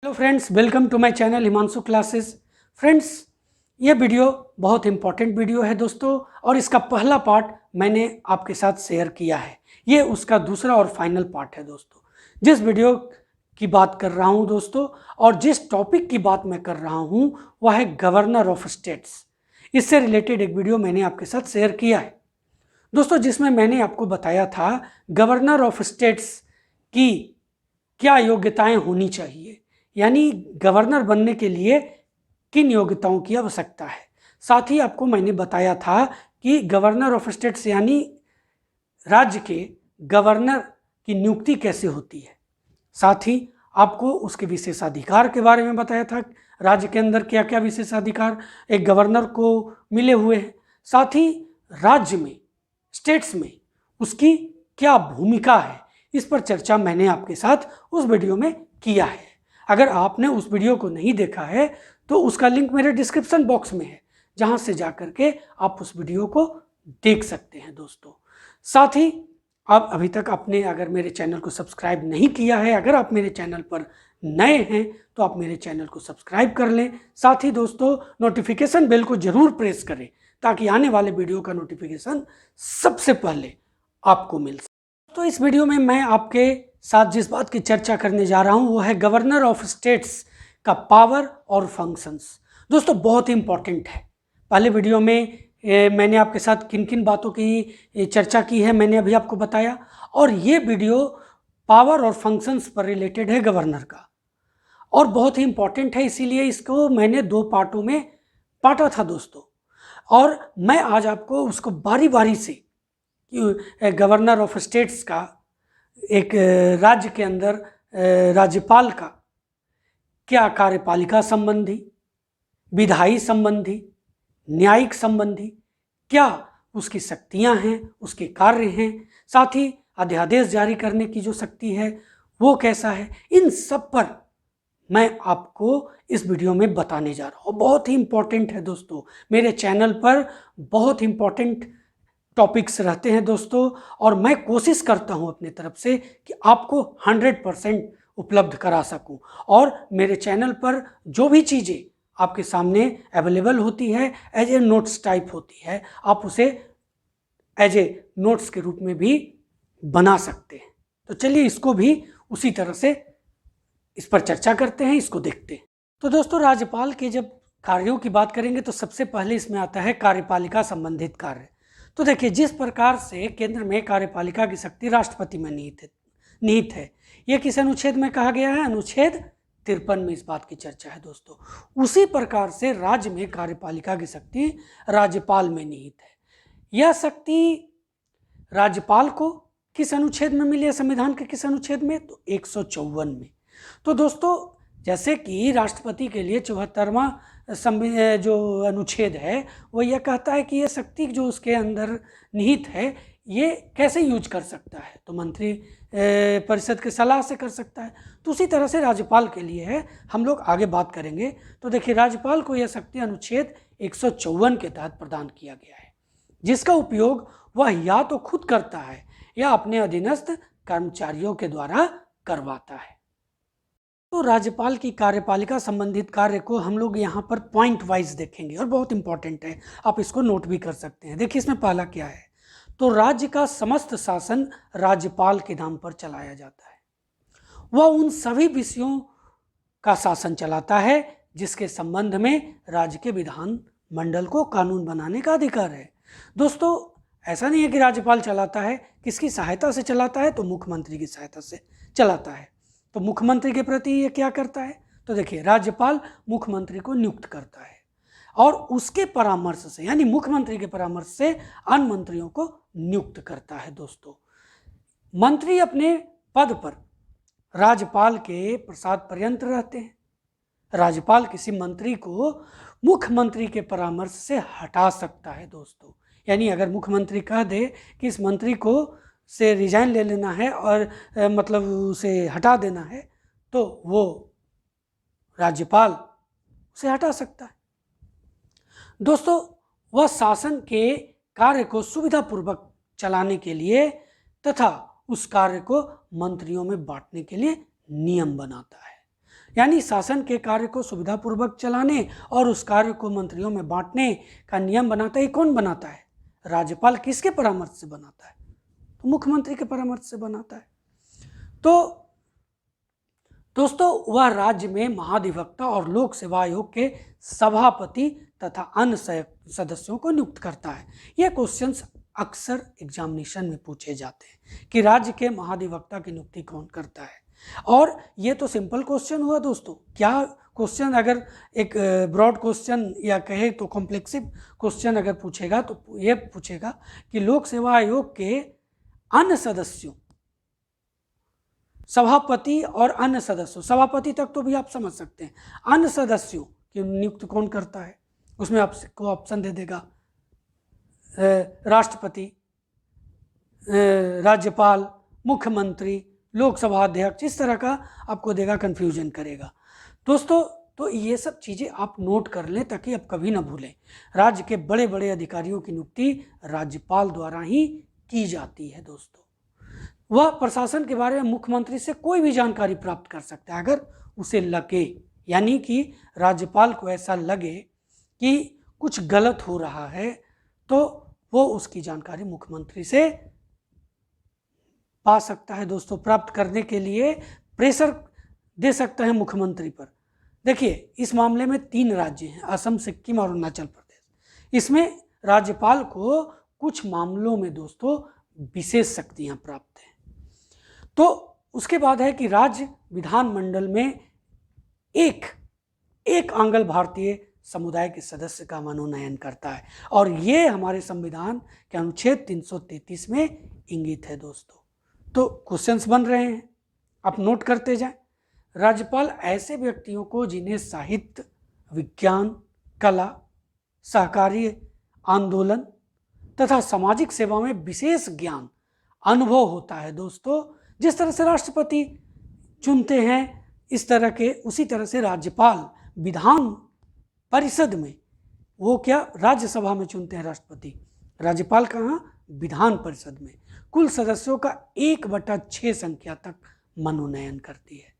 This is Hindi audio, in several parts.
Hello friends, welcome to my channel Himanshu classes. Friends, ये वीडियो बहुत इंपॉर्टेंट वीडियो है दोस्तों, और इसका पहला पार्ट मैंने आपके साथ शेयर किया है। ये उसका दूसरा और फाइनल पार्ट है दोस्तों। जिस वीडियो की बात कर रहा हूँ दोस्तों, और जिस टॉपिक की बात मैं कर रहा हूँ, वह है गवर्नर ऑफ स्टेट्स। इससे रिलेटेड एक वीडियो मैंने आपके साथ शेयर किया है दोस्तों, जिसमें मैंने आपको बताया था गवर्नर ऑफ स्टेट्स की क्या योग्यताएं होनी चाहिए, यानी गवर्नर बनने के लिए किन योग्यताओं की आवश्यकता है। साथ ही आपको मैंने बताया था कि गवर्नर ऑफ स्टेट्स यानी राज्य के गवर्नर की नियुक्ति कैसे होती है। साथ ही आपको उसके विशेषाधिकार के बारे में बताया था, राज्य के अंदर क्या क्या विशेषाधिकार एक गवर्नर को मिले हुए हैं। साथ ही राज्य में, स्टेट्स में उसकी क्या भूमिका है, इस पर चर्चा मैंने आपके साथ उस वीडियो में किया है। अगर आपने उस वीडियो को नहीं देखा है तो उसका लिंक मेरे डिस्क्रिप्शन बॉक्स में है, जहां से जाकर के आप उस वीडियो को देख सकते हैं दोस्तों। साथ ही आप अभी तक आपने अगर मेरे चैनल को सब्सक्राइब नहीं किया है, अगर आप मेरे चैनल पर नए हैं तो आप मेरे चैनल को सब्सक्राइब कर लें। साथ ही दोस्तों, नोटिफिकेशन बेल को जरूर प्रेस करें ताकि आने वाले वीडियो का नोटिफिकेशन सबसे पहले आपको मिल सके। तो इस वीडियो में मैं आपके साथ जिस बात की चर्चा करने जा रहा हूं वो है गवर्नर ऑफ स्टेट्स का पावर और फंक्शंस। दोस्तों, बहुत ही इंपॉर्टेंट है। पहले वीडियो में मैंने आपके साथ किन किन बातों की चर्चा की है मैंने अभी आपको बताया, और ये वीडियो पावर और फंक्शंस पर रिलेटेड है गवर्नर का, और बहुत ही इंपॉर्टेंट है, इसीलिए इसको मैंने दो पार्टों में बांटा था दोस्तों। और मैं आज आपको उसको बारी बारी से गवर्नर ऑफ स्टेट्स का एक राज्य के अंदर राज्यपाल का क्या कार्यपालिका संबंधी, विधायी संबंधी, न्यायिक संबंधी क्या उसकी शक्तियां हैं, उसके कार्य हैं, साथ ही अध्यादेश जारी करने की जो शक्ति है वो कैसा है, इन सब पर मैं आपको इस वीडियो में बताने जा रहा हूँ। बहुत ही इंपॉर्टेंट है दोस्तों, मेरे चैनल पर बहुत इंपॉर्टेंट टॉपिक्स रहते हैं दोस्तों, और मैं कोशिश करता हूं अपने तरफ से कि आपको 100% उपलब्ध करा सकूं। और मेरे चैनल पर जो भी चीज़ें आपके सामने अवेलेबल होती है एज ए नोट्स टाइप होती है, आप उसे एज ए नोट्स के रूप में भी बना सकते हैं। तो चलिए इसको भी उसी तरह से इस पर चर्चा करते हैं, इसको देखते हैं। तो दोस्तों, राज्यपाल के जब कार्यों की बात करेंगे तो सबसे पहले इसमें आता है कार्यपालिका संबंधित कार्य। तो देखिए, जिस प्रकार से केंद्र में कार्यपालिका की शक्ति राष्ट्रपति में निहित है, यह किस अनुच्छेद में कहा गया है? अनुच्छेद 53 में इस बात की चर्चा है दोस्तों। उसी प्रकार से राज्य में कार्यपालिका की शक्ति राज्यपाल में निहित है। यह शक्ति राज्यपाल को किस अनुच्छेद में मिली है? संविधान के किस अनुच्छेद में? तो 154 में। तो दोस्तों, जैसे कि राष्ट्रपति के लिए 74वां जो अनुच्छेद है वो यह कहता है कि यह शक्ति जो उसके अंदर निहित है ये कैसे यूज कर सकता है, तो मंत्री परिषद के सलाह से कर सकता है। तो उसी तरह से राज्यपाल के लिए है, हम लोग आगे बात करेंगे। तो देखिए, राज्यपाल को यह शक्ति अनुच्छेद 154 के तहत प्रदान किया गया है, जिसका उपयोग वह या तो खुद करता है या अपने अधीनस्थ कर्मचारियों के द्वारा करवाता है। तो राज्यपाल की कार्यपालिका संबंधित कार्य को हम लोग यहाँ पर पॉइंट वाइज देखेंगे, और बहुत इंपॉर्टेंट है, आप इसको नोट भी कर सकते हैं। देखिए, इसमें पहला क्या है? तो राज्य का समस्त शासन राज्यपाल के नाम पर चलाया जाता है। वह उन सभी विषयों का शासन चलाता है जिसके संबंध में राज्य के विधान मंडल को कानून बनाने का अधिकार है। दोस्तों, ऐसा नहीं है कि राज्यपाल चलाता है, किसकी सहायता से चलाता है? तो मुख्यमंत्री की सहायता से चलाता है। तो मुख्यमंत्री के प्रति ये क्या करता है? तो देखिए, राज्यपाल मुख्यमंत्री को नियुक्त करता है, और उसके परामर्श से, यानी मुख्यमंत्री के परामर्श से अन्य मंत्रियों को नियुक्त करता है। दोस्तों, मंत्री अपने पद पर राज्यपाल के प्रसाद पर्यंत रहते हैं। राज्यपाल किसी मंत्री को मुख्यमंत्री के परामर्श से हटा सकता है दोस्तों। यानी अगर मुख्यमंत्री कह दे कि इस मंत्री को से रिजाइन ले लेना है और मतलब उसे हटा देना है, तो वो राज्यपाल उसे हटा सकता है। दोस्तों, वह शासन के कार्य को सुविधापूर्वक चलाने के लिए तथा उस कार्य को मंत्रियों में बांटने के लिए नियम बनाता है। यानी शासन के कार्य को सुविधापूर्वक चलाने और उस कार्य को मंत्रियों में बांटने का नियम बनाता है। कौन बनाता है? राज्यपाल। किसके परामर्श से बनाता है? तो मुख्यमंत्री के परामर्श से बनाता है। तो दोस्तों, वह राज्य में महाधिवक्ता और लोक सेवा आयोग के सभापति तथा अन्य सदस्यों को नियुक्त करता है। यह क्वेश्चंस अक्सर एग्जामिनेशन में पूछे जाते हैं कि राज्य के महाधिवक्ता की नियुक्ति कौन करता है। और ये तो सिंपल क्वेश्चन हुआ दोस्तों। क्या क्वेश्चन अगर एक ब्रॉड क्वेश्चन या कहे तो कॉम्प्लेक्सिव क्वेश्चन अगर पूछेगा तो ये पूछेगा कि लोक सेवा आयोग के अन्य सदस्यों, सभापति और अन्य सदस्यों, सभापति तक तो भी आप समझ सकते हैं, अन्य सदस्यों की नियुक्ति कौन करता है? उसमें आपको ऑप्शन दे देगा राष्ट्रपति, राज्यपाल, मुख्यमंत्री, लोकसभा अध्यक्ष, इस तरह का आपको देगा, कंफ्यूजन करेगा दोस्तों। तो ये सब चीज़ें आप नोट कर लें ताकि आप कभी ना भूलें। राज्य के बड़े बड़े अधिकारियों की नियुक्ति राज्यपाल द्वारा ही की जाती है दोस्तों। वह प्रशासन के बारे में मुख्यमंत्री से कोई भी जानकारी प्राप्त कर सकता है अगर उसे लगे, यानी कि राज्यपाल को ऐसा लगे कि कुछ गलत हो रहा है तो वो उसकी जानकारी मुख्यमंत्री से पा सकता है दोस्तों। प्राप्त करने के लिए प्रेशर दे सकता है मुख्यमंत्री पर। देखिए, इस मामले में 3 राज्य हैं, असम, सिक्किम और अरुणाचल प्रदेश। इसमें राज्यपाल को कुछ मामलों में दोस्तों विशेष शक्तियां प्राप्त हैं। तो उसके बाद है कि राज्य विधानमंडल में एक आंग्ल भारतीय समुदाय के सदस्य का मनोनयन करता है और ये हमारे संविधान के अनुच्छेद 333 में इंगित है दोस्तों। तो क्वेश्चंस बन रहे हैं, आप नोट करते जाएं। राज्यपाल ऐसे व्यक्तियों को जिन्हें साहित्य, विज्ञान, कला, सहकारी आंदोलन तथा सामाजिक सेवा में विशेष ज्ञान, अनुभव होता है दोस्तों। जिस तरह से राष्ट्रपति चुनते हैं इस तरह के, उसी तरह से राज्यपाल विधान परिषद में, वो क्या राज्यसभा में चुनते हैं राष्ट्रपति, राज्यपाल कहाँ? विधान परिषद में कुल सदस्यों का 1/6 संख्या तक मनोनयन करती है।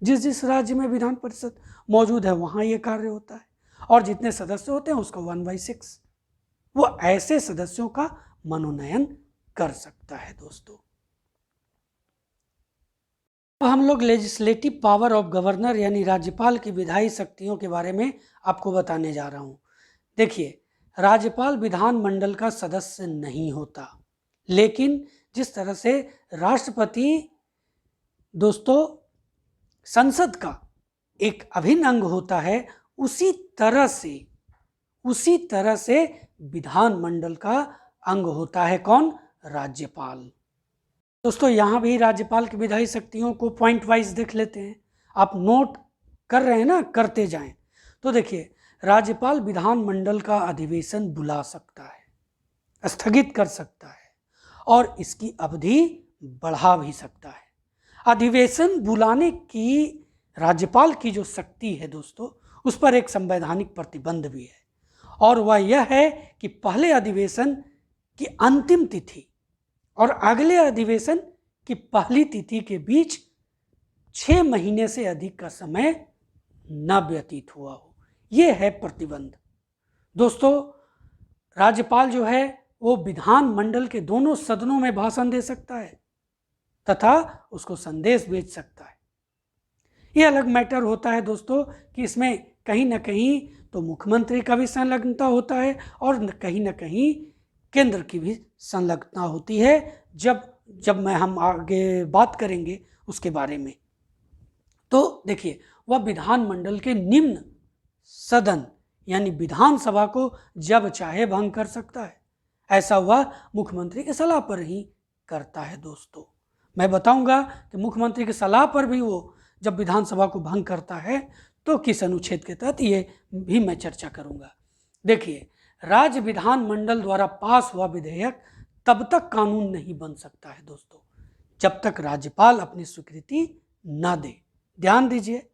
जिस जिस राज्य में विधान परिषद मौजूद है वहाँ ये कार्य होता है और जितने सदस्य होते हैं उसका 1/6 वो ऐसे सदस्यों का मनोनयन कर सकता है दोस्तों। हम लोग लेजिस्लेटिव पावर ऑफ गवर्नर यानी राज्यपाल की विधायी शक्तियों के बारे में आपको बताने जा रहा हूँ। देखिए, राज्यपाल विधानमंडल का सदस्य नहीं होता, लेकिन जिस तरह से राष्ट्रपति दोस्तों संसद का एक अभिन्न अंग होता है, उसी तरह से विधानमंडल का अंग होता है कौन? राज्यपाल। दोस्तों, यहाँ भी राज्यपाल की विधायी शक्तियों को पॉइंट वाइज देख लेते हैं। आप नोट कर रहे हैं ना, करते जाएं। तो देखिए, राज्यपाल विधानमंडल का अधिवेशन बुला सकता है, स्थगित कर सकता है और इसकी अवधि बढ़ा भी सकता है। अधिवेशन बुलाने की राज्यपाल की जो शक्ति है दोस्तों, उस पर एक संवैधानिक प्रतिबंध भी है और वह यह है कि पहले अधिवेशन की अंतिम तिथि और अगले अधिवेशन की पहली तिथि के बीच 6 महीने से अधिक का समय न व्यतीत हुआ हो, यह है प्रतिबंध दोस्तों। राज्यपाल जो है वो विधानमंडल के दोनों सदनों में भाषण दे सकता है तथा उसको संदेश भेज सकता है। यह अलग मैटर होता है दोस्तों कि इसमें कहीं ना कहीं तो मुख्यमंत्री का भी संलग्नता होता है और कहीं ना कहीं केंद्र की भी संलग्नता होती है, जब हम आगे बात करेंगे उसके बारे में। तो देखिए, वह विधानमंडल के निम्न सदन यानी विधानसभा को जब चाहे भंग कर सकता है। ऐसा वह मुख्यमंत्री की सलाह पर ही करता है दोस्तों। मैं बताऊंगा कि मुख्यमंत्री की सलाह पर भी वो जब विधानसभा को भंग करता है तो किस अनुच्छेद के तहत, ये भी मैं चर्चा करूंगा। देखिए, राज्य विधानमंडल द्वारा पास हुआ विधेयक तब तक कानून नहीं बन सकता है दोस्तों जब तक राज्यपाल अपनी स्वीकृति न दे। ध्यान दीजिए,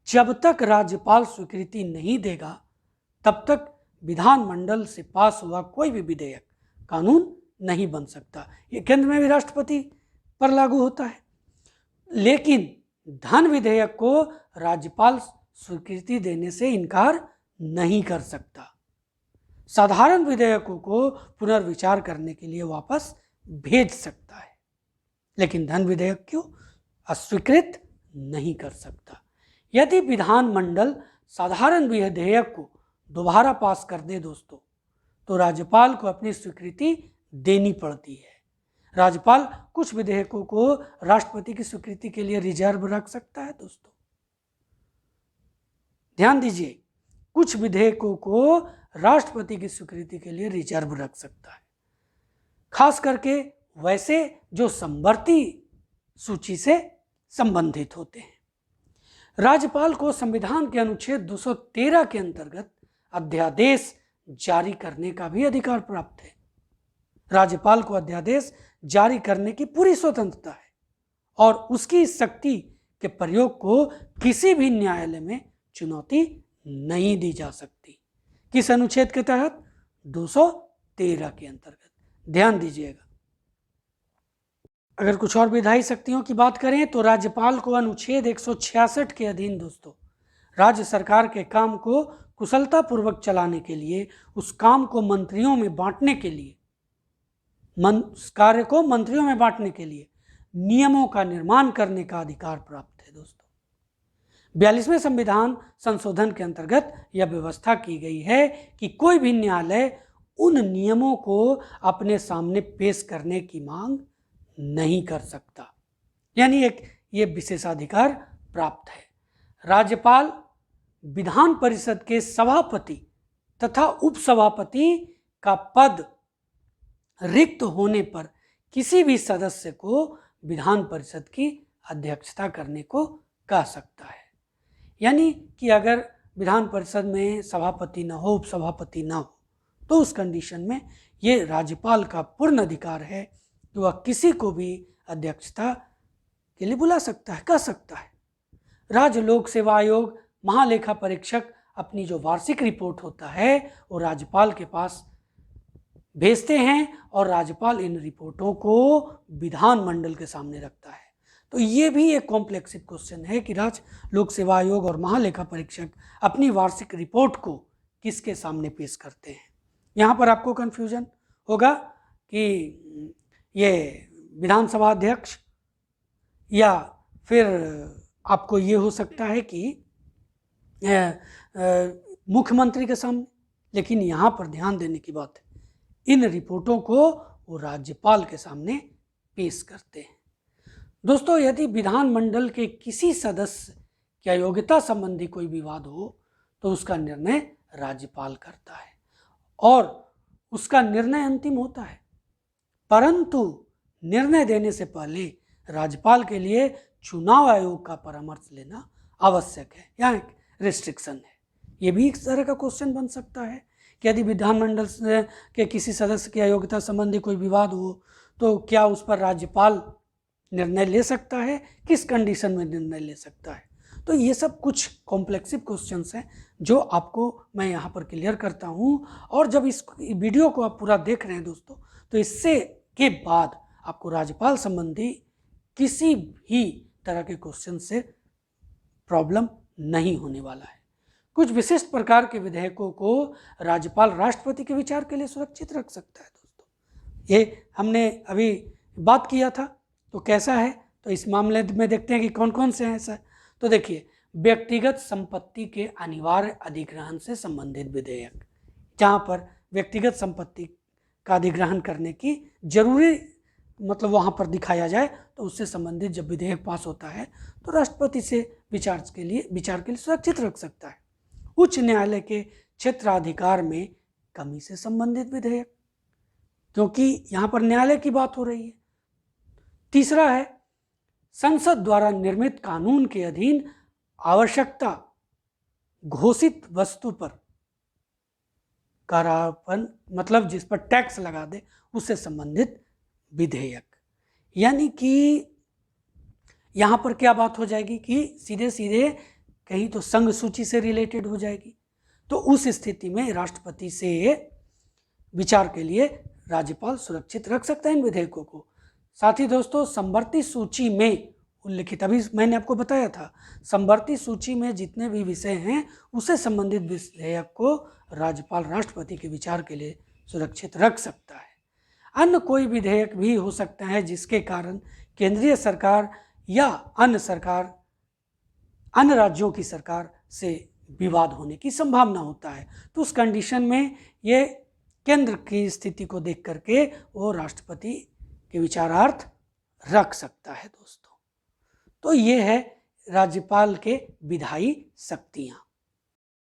जब तक राज्यपाल स्वीकृति नहीं देगा तब तक विधानमंडल से पास हुआ कोई भी विधेयक कानून नहीं बन सकता। ये केंद्र में भी राष्ट्रपति पर लागू होता है, लेकिन धन विधेयक को राज्यपाल स्वीकृति देने से इनकार नहीं कर सकता। साधारण विधेयकों को पुनर्विचार करने के लिए वापस भेज सकता है, लेकिन धन विधेयक क्यों अस्वीकृत नहीं कर सकता। यदि विधानमंडल साधारण विधेयक को दोबारा पास कर दे दोस्तों, तो राज्यपाल को अपनी स्वीकृति देनी पड़ती है। राज्यपाल कुछ विधेयकों को राष्ट्रपति की स्वीकृति के लिए रिजर्व रख सकता है दोस्तों। ध्यान दीजिए, कुछ विधेयकों को राष्ट्रपति की स्वीकृति के लिए रिजर्व रख सकता है, खास करके वैसे जो समवर्ती सूची से संबंधित होते हैं। राज्यपाल को संविधान के अनुच्छेद 213 के अंतर्गत अध्यादेश जारी करने का भी अधिकार प्राप्त है। राज्यपाल को अध्यादेश जारी करने की पूरी स्वतंत्रता है और उसकी इस शक्ति के प्रयोग को किसी भी न्यायालय में चुनौती नहीं दी जा सकती। किस अनुच्छेद के तहत? 213 के अंतर्गत। ध्यान दीजिएगा। अगर कुछ और विधायी शक्तियों की बात करें तो राज्यपाल को अनुच्छेद 166 के अधीन दोस्तों राज्य सरकार के काम को कुशलतापूर्वक चलाने के लिए, उस काम को मंत्रियों में बांटने के लिए, कार्य को मंत्रियों में बांटने के लिए नियमों का निर्माण करने का अधिकार प्राप्त है दोस्तों। 42वें संविधान संशोधन के अंतर्गत यह व्यवस्था की गई है कि कोई भी न्यायालय उन नियमों को अपने सामने पेश करने की मांग नहीं कर सकता, यानी एक ये विशेषाधिकार प्राप्त है। राज्यपाल विधान परिषद के सभापति तथा उपसभापति का पद रिक्त होने पर किसी भी सदस्य को विधान परिषद की अध्यक्षता करने को कह सकता है। यानी कि अगर विधान परिषद में सभापति न हो, उपसभापति न हो, तो उस कंडीशन में ये राज्यपाल का पूर्ण अधिकार है कि वह किसी को भी अध्यक्षता के लिए बुला सकता है, कह सकता है। राज्य लोक सेवा आयोग महालेखा परीक्षक अपनी जो वार्षिक रिपोर्ट होता है वो राज्यपाल के पास भेजते हैं और राज्यपाल इन रिपोर्टों को विधानमंडल के सामने रखता है। तो ये भी एक कॉम्प्लेक्सिव क्वेश्चन है कि राज्य लोक सेवा आयोग और महालेखा परीक्षक अपनी वार्षिक रिपोर्ट को किसके सामने पेश करते हैं। यहाँ पर आपको कन्फ्यूजन होगा कि ये विधानसभा अध्यक्ष या फिर आपको ये हो सकता है कि मुख्यमंत्री के सामने, लेकिन यहाँ पर ध्यान देने की बात है, इन रिपोर्टों को वो राज्यपाल के सामने पेश करते हैं। दोस्तों, यदि विधानमंडल के किसी सदस्य की अयोग्यता संबंधी कोई विवाद हो तो उसका निर्णय राज्यपाल करता है और उसका निर्णय अंतिम होता है, परंतु निर्णय देने से पहले राज्यपाल के लिए चुनाव आयोग का परामर्श लेना आवश्यक है। यहाँ एक रिस्ट्रिक्शन है। ये भी एक तरह का क्वेश्चन बन सकता है कि यदि विधानमंडल के किसी सदस्य की अयोग्यता संबंधी कोई विवाद हो तो क्या उस पर राज्यपाल निर्णय ले सकता है, किस कंडीशन में निर्णय ले सकता है। तो ये सब कुछ कॉम्प्लेक्सिव क्वेश्चंस हैं जो आपको मैं यहाँ पर क्लियर करता हूँ। और जब इस वीडियो को आप पूरा देख रहे हैं दोस्तों, तो इससे के बाद आपको राज्यपाल संबंधी किसी भी तरह के क्वेश्चन से प्रॉब्लम नहीं होने वाला है। कुछ विशिष्ट प्रकार के विधेयकों को राज्यपाल राष्ट्रपति के विचार के लिए सुरक्षित रख सकता है दोस्तों। ये हमने अभी बात किया था, तो कैसा है, तो इस मामले में देखते हैं कि कौन कौन से हैं ऐसा। तो देखिए, व्यक्तिगत संपत्ति के अनिवार्य अधिग्रहण से संबंधित विधेयक, जहाँ पर व्यक्तिगत संपत्ति का अधिग्रहण करने की जरूरी मतलब वहाँ पर दिखाया जाए, तो उससे संबंधित जब विधेयक पास होता है तो राष्ट्रपति से विचार के लिए सुरक्षित रख सकता है। उच्च न्यायालय के क्षेत्राधिकार में कमी से संबंधित विधेयक, क्योंकि यहाँ पर न्यायालय की बात हो रही है। तीसरा है संसद द्वारा निर्मित कानून के अधीन आवश्यकता घोषित वस्तु पर करारोपण, मतलब जिस पर टैक्स लगा दे, उससे संबंधित विधेयक। यानी कि यहाँ पर क्या बात हो जाएगी कि सीधे सीधे कहीं तो संघ सूची से रिलेटेड हो जाएगी, तो उस स्थिति में राष्ट्रपति से विचार के लिए राज्यपाल सुरक्षित रख सकता है इन विधेयकों को। साथ ही दोस्तों, समवर्ती सूची में उल्लिखित, अभी मैंने आपको बताया था, समवर्ती सूची में जितने भी विषय हैं उससे संबंधित विधेयक को राज्यपाल राष्ट्रपति के विचार के लिए सुरक्षित रख सकता है। अन्य कोई विधेयक भी हो सकता है जिसके कारण केंद्रीय सरकार या अन्य राज्यों की सरकार से विवाद होने की संभावना होता है। तो उस कंडीशन में ये केंद्र की स्थिति को देख करके वो राष्ट्रपति के विचारार्थ रख सकता है दोस्तों। तो ये है राज्यपाल के विधायी शक्तियां।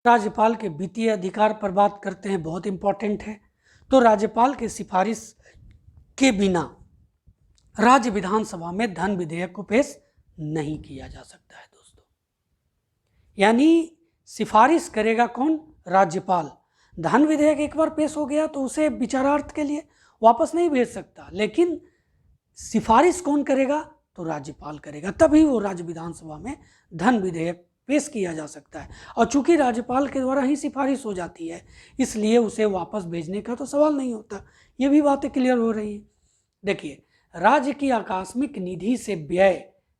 राज्यपाल के वित्तीय अधिकार पर बात करते हैं, बहुत इंपॉर्टेंट है। तो राज्यपाल के सिफारिश के बिना राज्य विधानसभा में धन विधेयक को पेश नहीं किया जा सकता है दोस्तों। यानी सिफारिश करेगा कौन? राज्यपाल। धन विधेयक एक बार पेश हो गया तो उसे विचारार्थ के लिए वापस नहीं भेज सकता, लेकिन सिफारिश कौन करेगा? तो राज्यपाल करेगा, तभी वो राज्य विधानसभा में धन विधेयक पेश किया जा सकता है। और चूंकि राज्यपाल के द्वारा ही सिफारिश हो जाती है, इसलिए उसे वापस भेजने का तो सवाल नहीं होता। ये भी बातें क्लियर हो रही हैं। देखिए, राज्य की आकस्मिक निधि से व्यय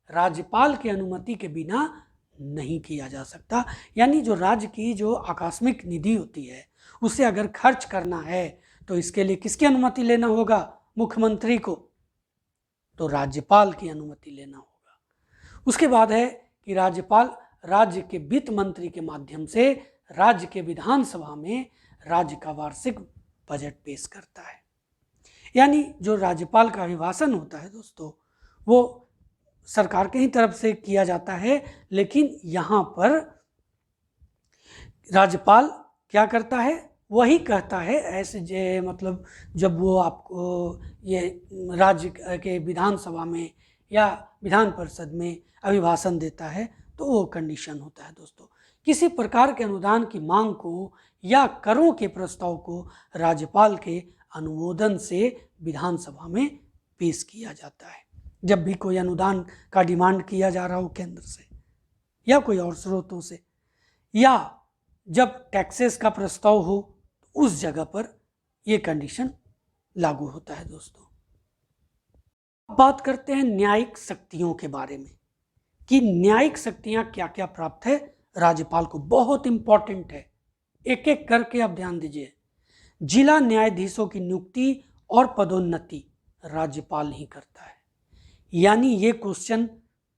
राज्यपाल की अनुमति के बिना नहीं किया जा सकता। यानी जो राज्य की जो आकस्मिक निधि होती है उसे अगर खर्च करना है तो इसके लिए किसकी अनुमति लेना होगा? मुख्यमंत्री को। तो राज्यपाल की अनुमति लेना होगा। उसके बाद है कि राज्यपाल राज्य के वित्त मंत्री के माध्यम से राज्य के विधानसभा में राज्य का वार्षिक बजट पेश करता है। यानी जो राज्यपाल का अभिभाषण होता है दोस्तों, वो सरकार के ही तरफ से किया जाता है, लेकिन यहाँ पर राज्यपाल क्या करता है? वही कहता है, ऐसे मतलब जब वो आपको ये राज्य के विधानसभा में या विधान परिषद में अभिभाषण देता है तो वो कंडीशन होता है दोस्तों। किसी प्रकार के अनुदान की मांग को या करों के प्रस्ताव को राज्यपाल के अनुमोदन से विधानसभा में पेश किया जाता है। जब भी कोई अनुदान का डिमांड किया जा रहा हो केंद्र से या कोई और स्रोतों से, या जब टैक्सेस का प्रस्ताव हो, उस जगह पर यह कंडीशन लागू होता है दोस्तों। बात करते हैं न्यायिक शक्तियों के बारे में कि न्यायिक शक्तियां क्या क्या प्राप्त है राज्यपाल को। बहुत इंपॉर्टेंट है, एक एक करके आप ध्यान दीजिए। जिला न्यायाधीशों की नियुक्ति और पदोन्नति राज्यपाल ही करता है। यानी ये क्वेश्चन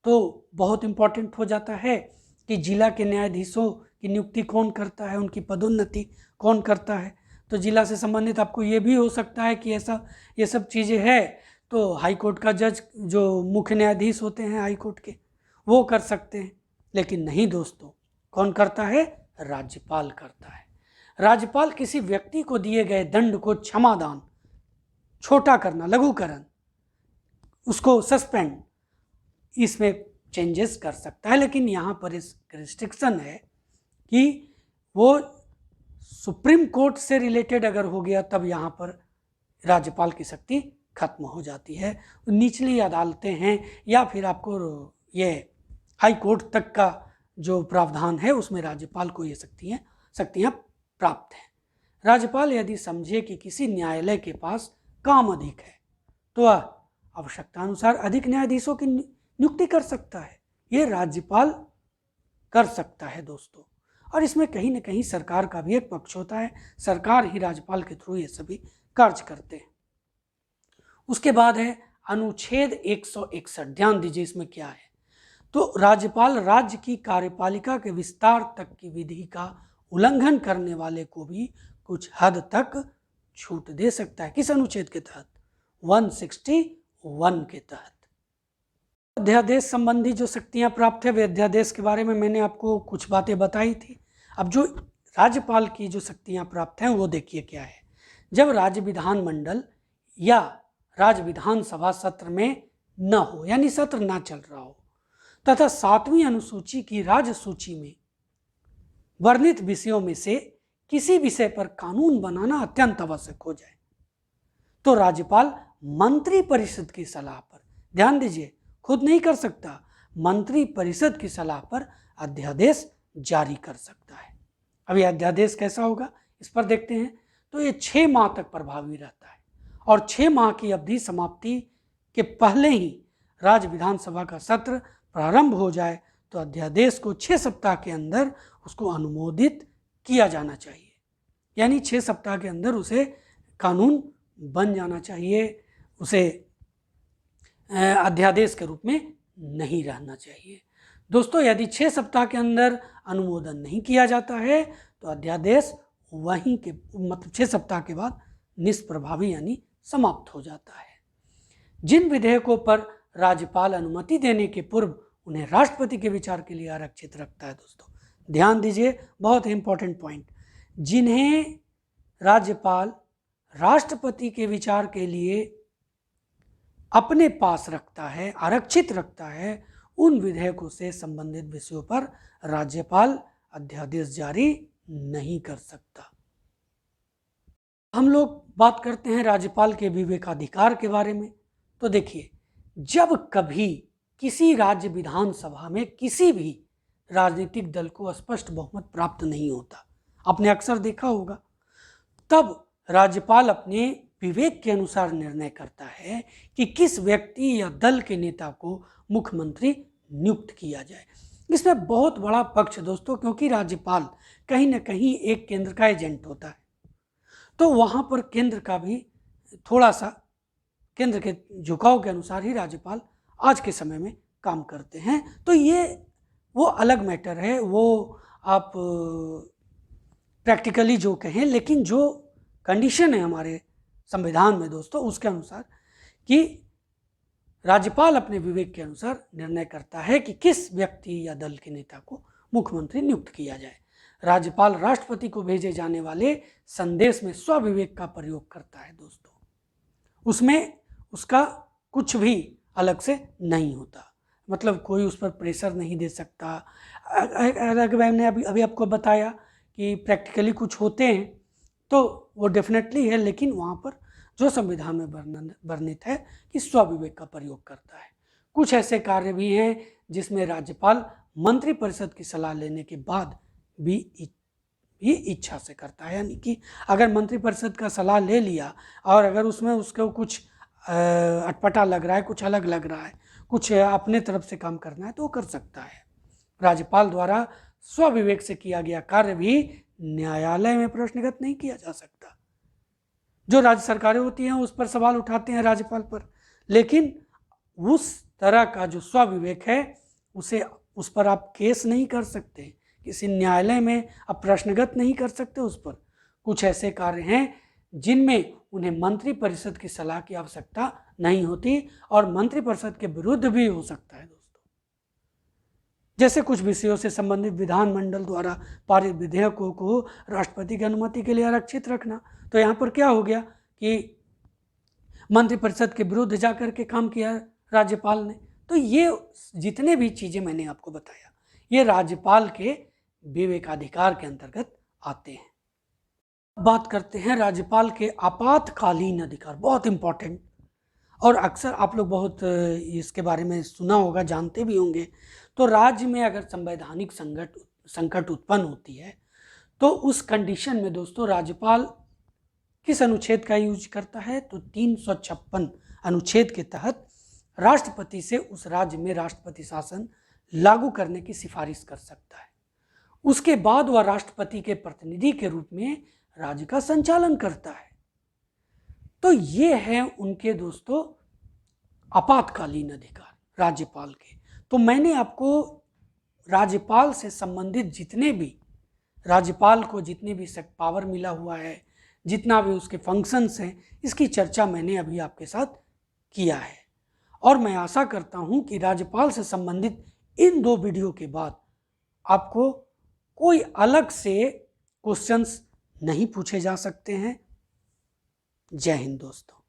तो बहुत इंपॉर्टेंट हो जाता है कि जिला के न्यायाधीशों की नियुक्ति कौन करता है, उनकी पदोन्नति कौन करता है। तो जिला से संबंधित आपको ये भी हो सकता है कि ऐसा ये सब चीज़ें है तो हाई कोर्ट का जज जो मुख्य न्यायाधीश होते हैं हाई कोर्ट के, वो कर सकते हैं। लेकिन नहीं दोस्तों, कौन करता है? राज्यपाल करता है। राज्यपाल किसी व्यक्ति को दिए गए दंड को क्षमादान, छोटा करना, लघुकरण, उसको सस्पेंड, इसमें चेंजेस कर सकता है। लेकिन यहाँ पर इस रिस्ट्रिक्शन है कि वो सुप्रीम कोर्ट से रिलेटेड अगर हो गया तब यहाँ पर राज्यपाल की शक्ति खत्म हो जाती है। निचली अदालतें हैं या फिर आपको ये हाई कोर्ट तक का जो प्रावधान है उसमें राज्यपाल को ये शक्तियाँ प्राप्त हैं। राज्यपाल यदि समझे कि किसी न्यायालय के पास काम अधिक है तो आवश्यकतानुसार अधिक न्यायाधीशों की नियुक्ति कर सकता है। ये राज्यपाल कर सकता है दोस्तों। और इसमें कहीं ना कहीं सरकार का भी एक पक्ष होता है, सरकार ही राज्यपाल के थ्रू ये सभी कार्य करते हैं। उसके बाद है अनुच्छेद 161। ध्यान दीजिए इसमें क्या है। तो राज्यपाल राज्य की कार्यपालिका के विस्तार तक की विधि का उल्लंघन करने वाले को भी कुछ हद तक छूट दे सकता है। किस अनुच्छेद के तहत? 161 के तहत। अध्यादेश संबंधी जो शक्तियां प्राप्त है, वे अध्यादेश के बारे में मैंने आपको कुछ बातें बताई थी। अब जो राज्यपाल की जो शक्तियां प्राप्त हैं वो देखिए क्या है। जब राज्य विधानमंडल या राज्य विधानसभा सत्र में न हो, यानी सत्र ना चल रहा हो, तथा 7वीं अनुसूची की राज्य सूची में वर्णित विषयों में से किसी विषय पर कानून बनाना अत्यंत आवश्यक हो जाए, तो राज्यपाल मंत्री परिषद की सलाह पर, ध्यान दीजिए, खुद नहीं कर सकता, मंत्री परिषद की सलाह पर अध्यादेश जारी कर सकता है। अब यह अध्यादेश कैसा होगा इस पर देखते हैं। तो ये 6 माह तक प्रभावी रहता है और 6 माह की अवधि समाप्ति के पहले ही राज्य विधानसभा का सत्र प्रारंभ हो जाए तो अध्यादेश को 6 सप्ताह के अंदर उसको अनुमोदित किया जाना चाहिए, यानी 6 सप्ताह के अंदर उसे कानून बन जाना चाहिए, उसे अध्यादेश के रूप में नहीं रहना चाहिए। दोस्तों, यदि 6 सप्ताह के अंदर अनुमोदन नहीं किया जाता है तो अध्यादेश वहीं के मतलब 6 सप्ताह के बाद निष्प्रभावी यानी समाप्त हो जाता है। जिन विधेयकों पर राज्यपाल अनुमति देने के पूर्व उन्हें राष्ट्रपति के विचार के लिए आरक्षित रखता है, दोस्तों ध्यान दीजिए, बहुत इंपॉर्टेंट पॉइंट, जिन्हें राज्यपाल राष्ट्रपति के विचार के लिए अपने पास रखता है, आरक्षित रखता है, उन विधेयकों से संबंधित विषयों पर राज्यपाल अध्यादेश जारी नहीं कर सकता। हम लोग बात करते हैं राज्यपाल के विवेकाधिकार के बारे में। तो देखिए, जब कभी किसी राज्य विधानसभा में किसी भी राजनीतिक दल को स्पष्ट बहुमत प्राप्त नहीं होता, आपने अक्सर देखा होगा, तब राज्यपाल अपने विवेक के अनुसार निर्णय करता है कि किस व्यक्ति या दल के नेता को मुख्यमंत्री नियुक्त किया जाए। इसमें बहुत बड़ा पक्ष दोस्तों, क्योंकि राज्यपाल कहीं ना कहीं एक केंद्र का एजेंट होता है, तो वहाँ पर केंद्र का भी थोड़ा सा केंद्र के झुकाव के अनुसार ही राज्यपाल आज के समय में काम करते हैं। तो ये वो अलग मैटर है, वो आप प्रैक्टिकली जो कहें, लेकिन जो कंडीशन है हमारे संविधान में दोस्तों, उसके अनुसार कि राज्यपाल अपने विवेक के अनुसार निर्णय करता है कि किस व्यक्ति या दल के नेता को मुख्यमंत्री नियुक्त किया जाए। राज्यपाल राष्ट्रपति को भेजे जाने वाले संदेश में स्वविवेक का प्रयोग करता है दोस्तों, उसमें उसका कुछ भी अलग से नहीं होता, मतलब कोई उस पर प्रेशर नहीं दे सकता। अगर मैंने अभी आपको बताया कि प्रैक्टिकली कुछ होते हैं तो वो डेफिनेटली है, लेकिन वहाँ पर जो संविधान में वर्णित है कि स्वविवेक का प्रयोग करता है। कुछ ऐसे कार्य भी हैं जिसमें राज्यपाल मंत्रिपरिषद की सलाह लेने के बाद भी इच्छा से करता है, यानी कि अगर मंत्रिपरिषद का सलाह ले लिया और अगर उसमें उसको कुछ अटपटा लग रहा है, कुछ अलग लग रहा है, कुछ अपने तरफ से काम करना है तो वो कर सकता है। राज्यपाल द्वारा स्वविवेक से किया गया कार्य भी न्यायालय में प्रश्नगत नहीं किया जा सकता। जो राज्य सरकारें होती हैं उस पर सवाल उठाते हैं राज्यपाल पर, लेकिन उस तरह का जो स्वविवेक है उस पर आप केस नहीं कर सकते, किसी न्यायालय में आप प्रश्नगत नहीं कर सकते उस पर। कुछ ऐसे कार्य हैं जिनमें उन्हें मंत्रिपरिषद की सलाह की आवश्यकता नहीं होती और मंत्रिपरिषद के विरुद्ध भी हो सकता है दोस्तों, जैसे कुछ विषयों से संबंधित विधानमंडल द्वारा पारित विधेयकों को राष्ट्रपति की अनुमति के लिए आरक्षित रखना। तो यहाँ पर क्या हो गया कि मंत्रिपरिषद के विरुद्ध जाकर के काम किया राज्यपाल ने। तो ये जितने भी चीज़ें मैंने आपको बताया ये राज्यपाल के विवेकाधिकार के अंतर्गत आते हैं। बात करते हैं राज्यपाल के आपातकालीन अधिकार, बहुत इंपॉर्टेंट, और अक्सर आप लोग बहुत इसके बारे में सुना होगा, जानते भी होंगे। तो राज्य में अगर संवैधानिक संकट उत्पन्न होती है तो उस कंडीशन में दोस्तों राज्यपाल किस अनुच्छेद का यूज करता है, तो 356 अनुच्छेद के तहत राष्ट्रपति से उस राज्य में राष्ट्रपति शासन लागू करने की सिफारिश कर सकता है। उसके बाद वह राष्ट्रपति के प्रतिनिधि के रूप में राज्य का संचालन करता है। तो ये है उनके दोस्तों आपातकालीन अधिकार राज्यपाल के। तो मैंने आपको राज्यपाल से संबंधित जितने भी राज्यपाल को जितने भी पावर मिला हुआ है, जितना भी उसके फंक्शंस हैं, इसकी चर्चा मैंने अभी आपके साथ किया है। और मैं आशा करता हूं कि राज्यपाल से संबंधित इन 2 वीडियो के बाद आपको कोई अलग से क्वेश्चंस नहीं पूछे जा सकते हैं। जय हिंद दोस्तों।